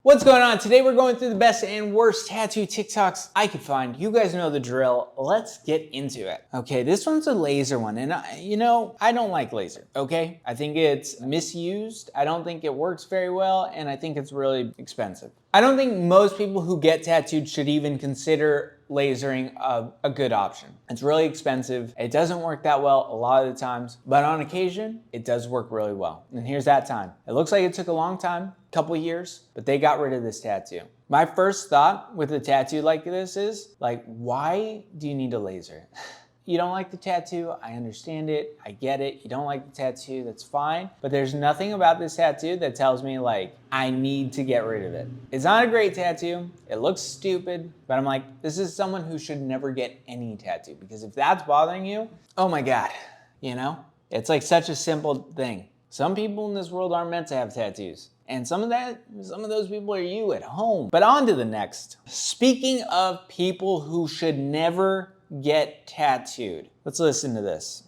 What's going on? Today we're going through the best and worst tattoo TikToks I could find. You guys know the drill. Let's get into it. Okay, this one's a laser one, and I don't like laser, okay? I think it's misused. I don't think it works very well, and I think it's really expensive. I don't think most people who get tattooed should even consider lasering a good option. It's really expensive. It doesn't work that well a lot of the times, but on occasion, it does work really well. And here's that time. It looks like it took a long time, couple years, but they got rid of this tattoo. My first thought with a tattoo like this is, like, why do you need a laser? You don't like the tattoo, I understand it, I get it. You don't like the tattoo, that's fine. But there's nothing about this tattoo that tells me, like, I need to get rid of it. It's not a great tattoo, it looks stupid, but I'm like, this is someone who should never get any tattoo, because if that's bothering you, oh my God, you know? It's like such a simple thing. Some people in this world aren't meant to have tattoos. And some of those people are you at home. But on to the next. Speaking of people who should never get tattooed, let's listen to this.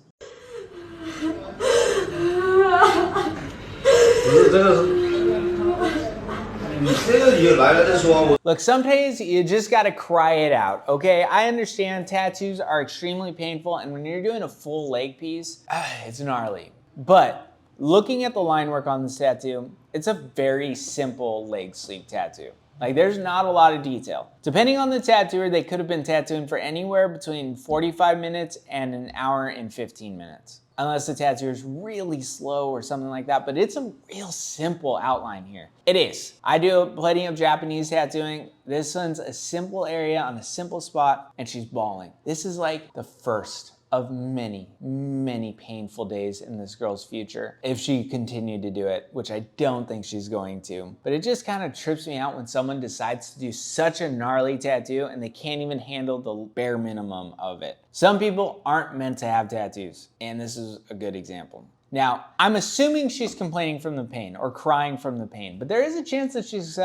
Look, some days you just gotta cry it out, okay? I understand tattoos are extremely painful, and when you're doing a full leg piece, it's gnarly. But looking at the line work on this tattoo, it's a very simple leg sleeve tattoo. Like, there's not a lot of detail. Depending on the tattooer, they could have been tattooing for anywhere between 45 minutes and an hour and 15 minutes. Unless the tattooer is really slow or something like that, but it's a real simple outline here. It is. I do plenty of Japanese tattooing. This one's a simple area on a simple spot, and she's bawling. This is like the first of many, many painful days in this girl's future if she continued to do it, which I don't think she's going to. But it just kind of trips me out when someone decides to do such a gnarly tattoo and they can't even handle the bare minimum of it. Some people aren't meant to have tattoos, and this is a good example. Now, I'm assuming she's complaining from the pain or crying from the pain, but there is a chance that she's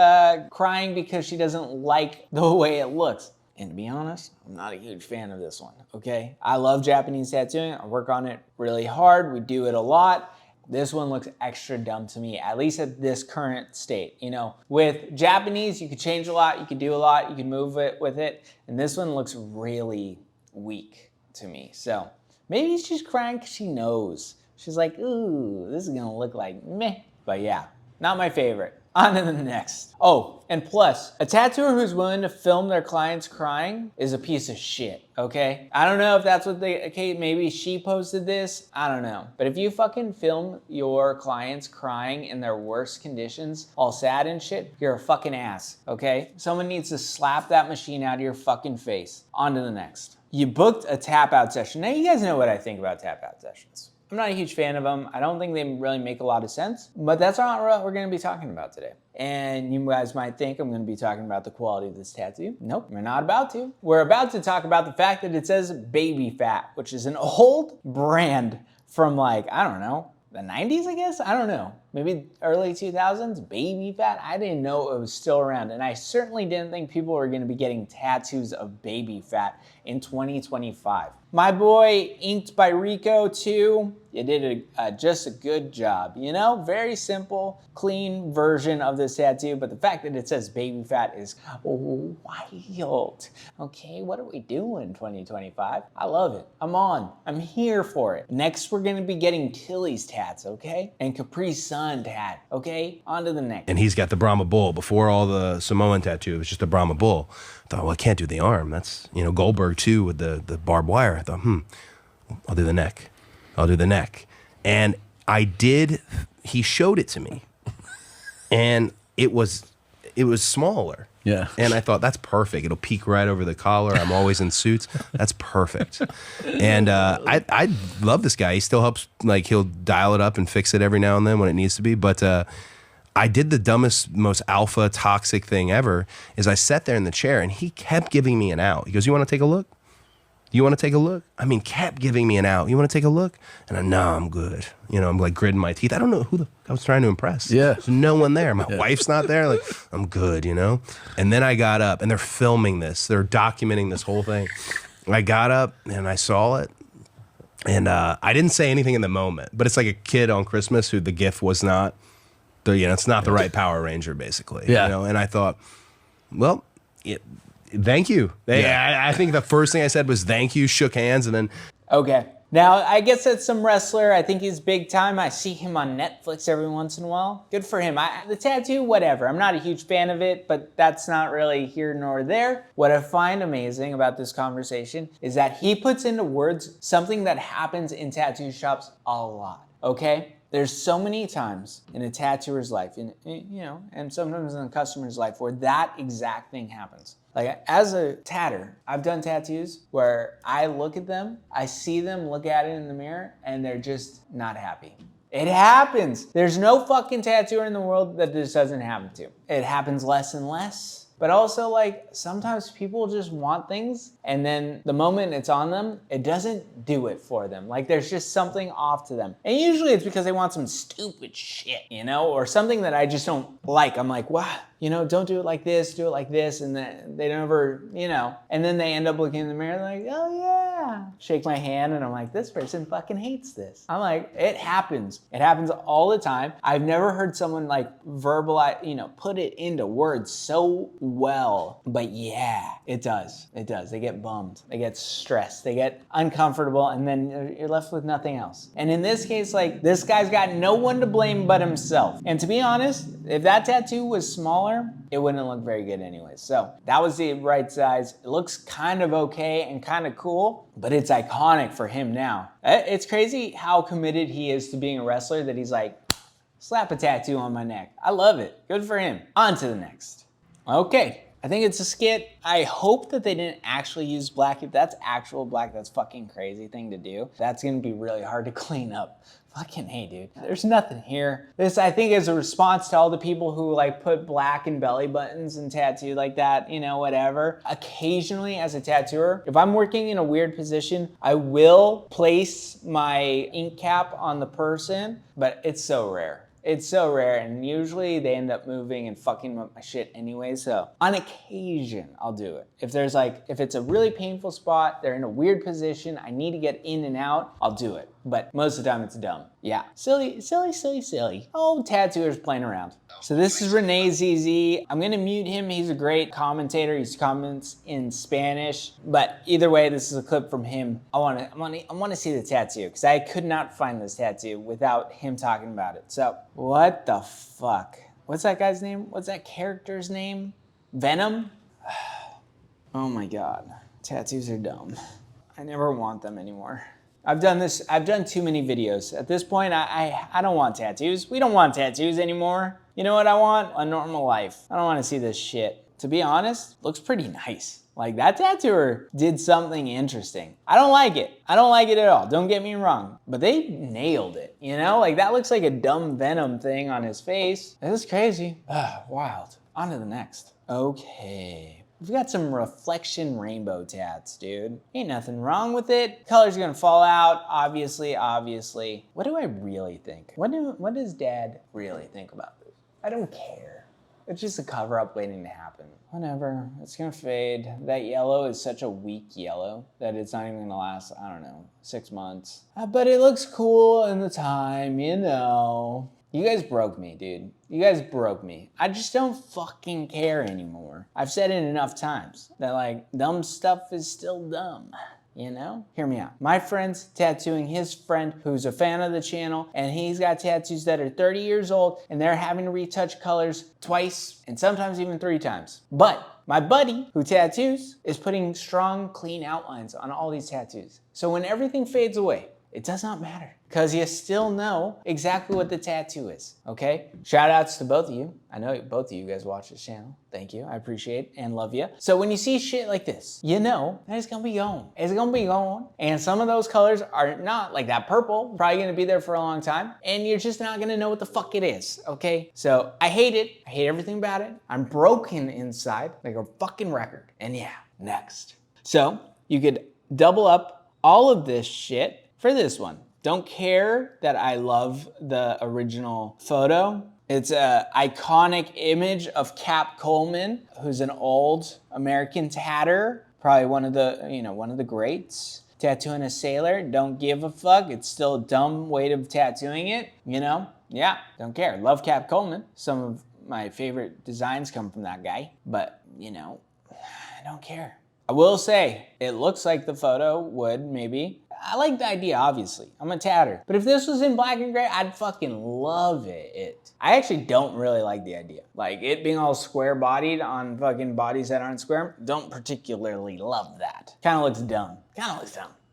crying because she doesn't like the way it looks. And to be honest, I'm not a huge fan of this one, okay? I love Japanese tattooing. I work on it really hard. We do it a lot. This one looks extra dumb to me, at least at this current state. You know, with Japanese, you could change a lot, you could do a lot, you can move it with it. And this one looks really weak to me. So maybe she's crying because she knows. She's like, ooh, this is gonna look like meh. But yeah, not my favorite. On to the next. Oh, and plus, a tattooer who's willing to film their clients crying is a piece of shit, okay? I don't know if that's what okay, maybe she posted this, I don't know. But if you fucking film your clients crying in their worst conditions, all sad and shit, you're a fucking ass, okay? Someone needs to slap that machine out of your fucking face. On to the next. You booked a tap out session. Now you guys know what I think about tap out sessions. I'm not a huge fan of them. I don't think they really make a lot of sense, but that's not what we're gonna be talking about today. And you guys might think I'm gonna be talking about the quality of this tattoo. Nope, we're not about to. We're about to talk about the fact that it says Baby Fat, which is an old brand from, like, I don't know, the 90s, I guess? I don't know. Maybe early 2000s, Baby Fat? I didn't know it was still around. And I certainly didn't think people were gonna be getting tattoos of Baby Fat in 2025. My boy, Inked by Rico too, you did just a good job. You know, very simple, clean version of this tattoo, but the fact that it says Baby Fat is wild. Okay, what are we doing 2025? I love it. I'm here for it. Next, we're gonna be getting Tilly's tats, okay? And Capri Sun tat, okay? On to the next. And he's got the Brahma Bull. Before all the Samoan tattoo, it was just the Brahma Bull. I thought, well, I can't do the arm. That's, you know, Goldberg too with the barbed wire. I thought, I'll do the neck. I'll do the neck. And I did, he showed it to me. And it was smaller. Yeah. And I thought, that's perfect. It'll peek right over the collar. I'm always in suits. That's perfect. And I love this guy. He still helps, like, he'll dial it up and fix it every now and then when it needs to be. But I did the dumbest, most alpha toxic thing ever, is I sat there in the chair and he kept giving me an out. He goes, you want to take a look? You want to take a look? I mean, kept giving me an out. You want to take a look? And I, no, I'm good. You know, I'm like gritting my teeth. I don't know who I was trying to impress. Yeah. There's no one there. My wife's not there. Like, I'm good, you know? And then I got up and they're filming this. They're documenting this whole thing. I got up and I saw it. And I didn't say anything in the moment, but it's like a kid on Christmas who the gift was not it's not the right Power Ranger, basically. Yeah. And I thought, well, thank you. I think the first thing I said was thank you, shook hands, and then. Okay. Now, I guess that's some wrestler. I think he's big time. I see him on Netflix every once in a while. Good for him. The tattoo, whatever. I'm not a huge fan of it, but that's not really here nor there. What I find amazing about this conversation is that he puts into words something that happens in tattoo shops a lot, okay? There's so many times in a tattooer's life, and sometimes in a customer's life where that exact thing happens. Like as a tatter, I've done tattoos where I look at them, I see them look at it in the mirror, and they're just not happy. It happens. There's no fucking tattooer in the world that this doesn't happen to. It happens less and less. But also, like, sometimes people just want things, and then the moment it's on them, it doesn't do it for them. Like, there's just something off to them. And usually it's because they want some stupid shit, or something that I just don't like. I'm like, wow, don't do it like this, do it like this, and then they never, and then they end up looking in the mirror like, oh yeah, shake my hand, and I'm like, this person fucking hates this. I'm like, it happens. It happens all the time. I've never heard someone like verbalize, put it into words so well, but yeah, it does. It does. They get bummed. They get stressed. They get uncomfortable, and then you're left with nothing else. And in this case, like, this guy's got no one to blame but himself. And to be honest, if that tattoo was smaller, it wouldn't look very good anyways. So that was the right size. It looks kind of okay and kind of cool, but it's iconic for him now. It's crazy how committed he is to being a wrestler that he's like, slap a tattoo on my neck. I love it. Good for him. On to the next. Okay, I think it's a skit. I hope that they didn't actually use black. If that's actual black, that's fucking crazy thing to do. That's gonna be really hard to clean up. Fucking hey, dude. There's nothing here. This, I think, is a response to all the people who like put black in belly buttons and tattoo like that, whatever. Occasionally as a tattooer, if I'm working in a weird position, I will place my ink cap on the person, but it's so rare. It's so rare, and usually they end up moving and fucking up my shit anyway, so on occasion, I'll do it. If it's a really painful spot, they're in a weird position, I need to get in and out, I'll do it. But most of the time it's dumb. Yeah, silly, silly, silly, silly. Oh, tattooers playing around. So this is Renee ZZ. I'm gonna mute him. He's a great commentator. He comments in Spanish. But either way, this is a clip from him. I wanna see the tattoo because I could not find this tattoo without him talking about it. So what the fuck? What's that guy's name? What's that character's name? Venom? Oh my God, tattoos are dumb. I never want them anymore. I've done too many videos. At this point, I don't want tattoos. We don't want tattoos anymore. You know what I want? A normal life. I don't want to see this shit. To be honest, looks pretty nice. Like, that tattooer did something interesting. I don't like it. I don't like it at all. Don't get me wrong. But they nailed it, Like, that looks like a dumb Venom thing on his face. This is crazy. Wild. On to the next. Okay. We've got some reflection rainbow tats, dude. Ain't nothing wrong with it. Color's gonna fall out, obviously. What do I really think? What does Dad really think about this? I don't care. It's just a cover-up waiting to happen. Whatever, it's gonna fade. That yellow is such a weak yellow that it's not even gonna last, 6 months. But it looks cool in the time, You guys broke me, dude. You guys broke me. I just don't fucking care anymore. I've said it enough times that, like, dumb stuff is still dumb. Hear me out. My friend's tattooing his friend who's a fan of the channel, and he's got tattoos that are 30 years old, and they're having to retouch colors twice and sometimes even 3 times. But my buddy who tattoos is putting strong, clean outlines on all these tattoos. So when everything fades away, it does not matter because you still know exactly what the tattoo is, okay? Shout outs to both of you. I know both of you guys watch this channel. Thank you, I appreciate and love you. So when you see shit like this, that it's gonna be gone. It's gonna be gone. And some of those colors are not, like that purple, probably gonna be there for a long time, and you're just not gonna know what the fuck it is, okay? So I hate it, I hate everything about it. I'm broken inside, like a fucking record. And yeah, next. So you could double up all of this shit for this one. Don't care that I love the original photo. It's an iconic image of Cap Coleman, who's an old American tatter, probably one of the greats. Tattooing a sailor, don't give a fuck. It's still a dumb way of tattooing it, Yeah, don't care. Love Cap Coleman. Some of my favorite designs come from that guy, but you know, I don't care. I will say, it looks like the photo would maybe. I like the idea, obviously. I'm a tatter. But if this was in black and gray, I'd fucking love it. I actually don't really like the idea. Like it being all square bodied on fucking bodies that aren't square, don't particularly love that. Kind of looks dumb.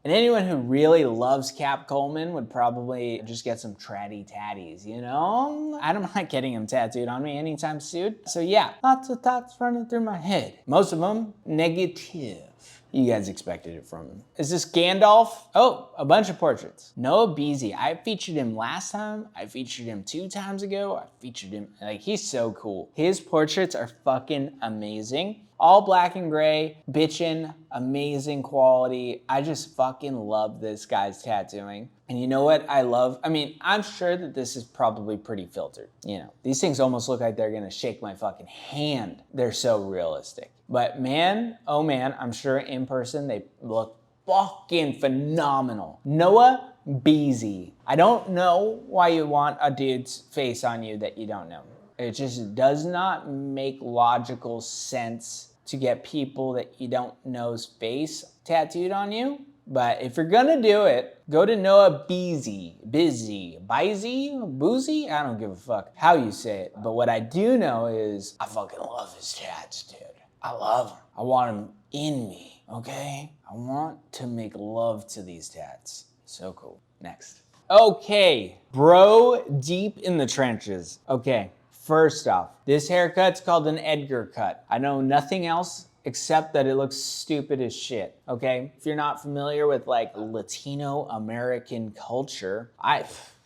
And anyone who really loves Cap Coleman would probably just get some tratty tatties, you know? I'm not getting him tattooed on me anytime soon. So yeah, lots of thoughts running through my head. Most of them negative. You guys expected it from him. Is this Gandalf? Oh, a bunch of portraits. Noah Beasy. I featured him last time. I featured him 2 times ago. I featured him, like, he's so cool. His portraits are fucking amazing. All black and gray, bitchin', amazing quality. I just fucking love this guy's tattooing. And you know what I love? I mean, I'm sure that this is probably pretty filtered. You know, these things almost look like they're gonna shake my fucking hand. They're so realistic. But man, oh man, I'm sure in person they look fucking phenomenal. Noah Beasy. I don't know why you want a dude's face on you that you don't know. It just does not make logical sense to get people that you don't know's face tattooed on you. But if you're gonna do it, go to Noah Boozy, Boozy? I don't give a fuck how you say it. But what I do know is I fucking love his tats, dude. I love him. I want him in me, okay? I want to make love to these tats. So cool. Next. Okay, bro deep in the trenches. Okay, first off, this haircut's called an Edgar cut. I know nothing else except that it looks stupid as shit, okay? If you're not familiar with like Latino American culture, I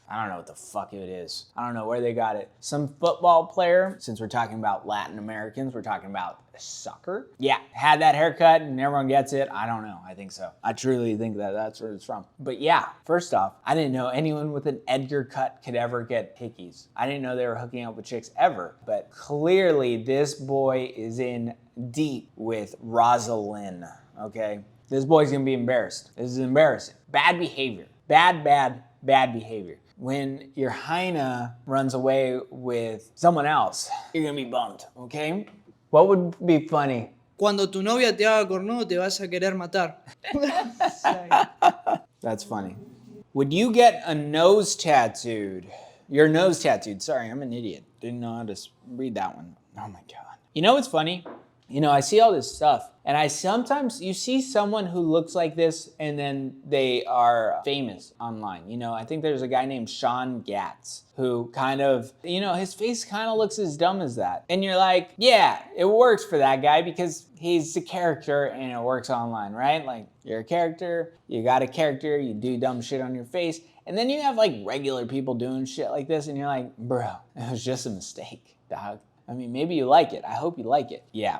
don't know what the fuck it is. I don't know where they got it. Some football player, since we're talking about Latin Americans, we're talking about soccer. Yeah, had that haircut and everyone gets it. I don't know, I think so. I truly think that that's where it's from. But yeah, first off, I didn't know anyone with an Edgar cut could ever get hickeys. I didn't know they were hooking up with chicks ever. But clearly this boy is in deep with Rosalind, okay? This boy's gonna be embarrassed. This is embarrassing. Bad behavior. Bad behavior. When your hyena runs away with someone else, you're gonna be bummed, okay? What would be funny? Cuando tu novia te haga cornudo, te vas a querer matar. That's funny. Would you get a nose tattooed? Your nose tattooed. Sorry, I'm an idiot. Didn't know how to read that one. Oh my God. You know what's funny? You know, I see all this stuff and you see someone who looks like this and then they are famous online. You know, I think there's a guy named Sean Gatz who kind of, you know, his face kind of looks as dumb as that. And you're like, yeah, it works for that guy because he's a character and it works online, right? Like you're a character, you got a character, you do dumb shit on your face. And then you have like regular people doing shit like this and you're like, bro, it was just a mistake, dog. I mean, maybe you like it. I hope you like it. Yeah.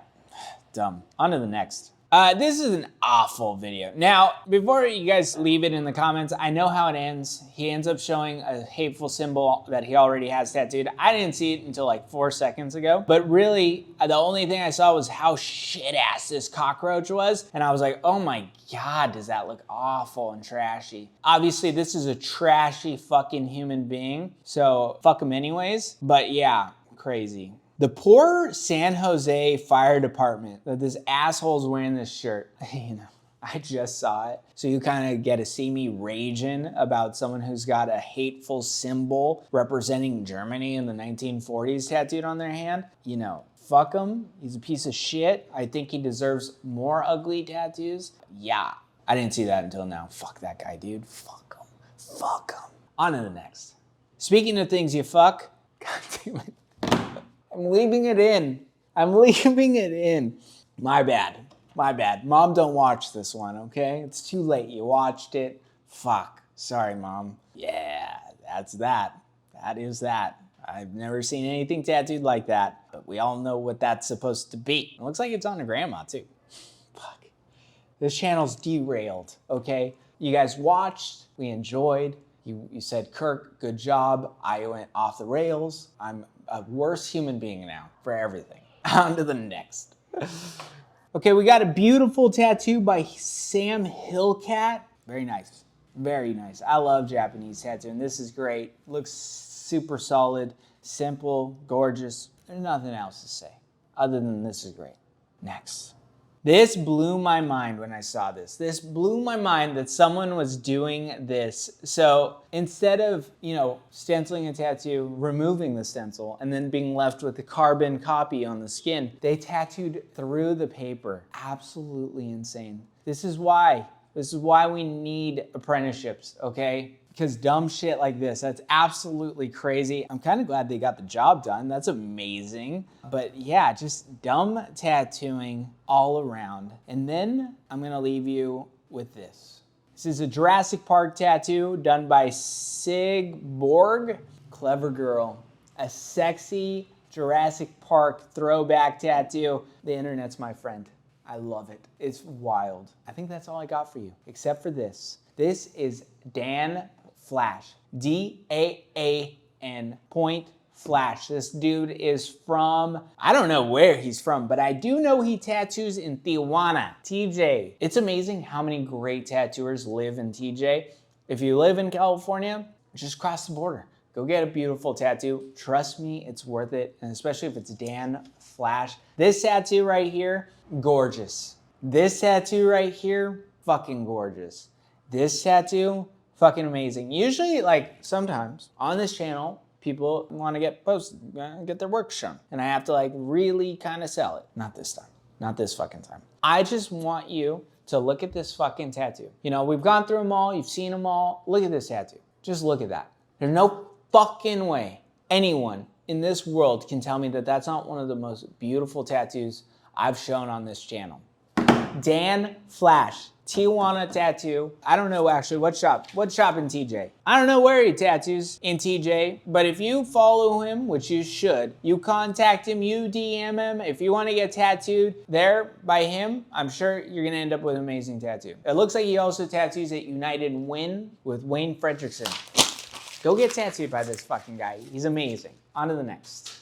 Dumb. On to the next. This is an awful video. Now, before you guys leave it in the comments, I know how it ends. He ends up showing a hateful symbol that he already has tattooed. I didn't see it until like 4 seconds ago. But really, the only thing I saw was how shit-ass this cockroach was. And I was like, oh my God, does that look awful and trashy. Obviously, this is a trashy fucking human being. So, fuck him anyways. But yeah, crazy. The poor San Jose Fire Department that this asshole's wearing this shirt. You know, I just saw it. So you kind of get to see me raging about someone who's got a hateful symbol representing Germany in the 1940s tattooed on their hand. You know, fuck him. He's a piece of shit. I think he deserves more ugly tattoos. Yeah, I didn't see that until now. Fuck that guy, dude. Fuck him. Fuck him. On to the next. Speaking of things you fuck, God damn it. I'm leaving it in. My bad. Mom, don't watch this one, okay? It's too late. You watched it. Fuck. Sorry, Mom. Yeah, that's that. That is that. I've never seen anything tattooed like that, but we all know what that's supposed to be. It looks like it's on a grandma, too. Fuck. This channel's derailed, okay? You guys watched. We enjoyed. You said, Kirk, good job. I went off the rails. I'm a worse human being now for everything. On to the next. Okay, we got a beautiful tattoo by Sam Hillcat. Very nice. Very nice. I love Japanese tattoo, and this is great. Looks super solid, simple, gorgeous. There's nothing else to say other than this is great. Next. This blew my mind when I saw this. This blew my mind that someone was doing this. So instead of, stenciling a tattoo, removing the stencil, and then being left with the carbon copy on the skin, they tattooed through the paper. Absolutely insane. This is why we need apprenticeships, okay? Because dumb shit like this, that's absolutely crazy. I'm kind of glad they got the job done. That's amazing. But yeah, just dumb tattooing all around. And then I'm gonna leave you with this. This is a Jurassic Park tattoo done by Sig Borg. Clever girl. A sexy Jurassic Park throwback tattoo. The internet's my friend. I love it. It's wild. I think that's all I got for you, except for this. This is Dan Flash. D-A-A-N point Flash. This dude is from, I don't know where he's from, but I do know he tattoos in Tijuana, TJ. It's amazing how many great tattooers live in TJ. If you live in California, just cross the border. Go get a beautiful tattoo. Trust me, it's worth it. And especially if it's Dan Flash. This tattoo right here, gorgeous. This tattoo right here, fucking gorgeous. This tattoo, fucking amazing. Usually, sometimes on this channel, people want to get posted, get their work shown. And I have to really kind of sell it. Not this time. Not this fucking time. I just want you to look at this fucking tattoo. We've gone through them all. You've seen them all. Look at this tattoo. Just look at that. There's no fucking way anyone in this world can tell me that that's not one of the most beautiful tattoos I've shown on this channel. Dan Flash, Tijuana tattoo. I don't know actually what shop in TJ. I don't know where he tattoos in TJ, but if you follow him, which you should, you contact him, you DM him. If you want to get tattooed there by him, I'm sure you're gonna end up with an amazing tattoo. It looks like he also tattoos at United Win with Wayne Fredrickson. Go get tattooed by this fucking guy. He's amazing. On to the next.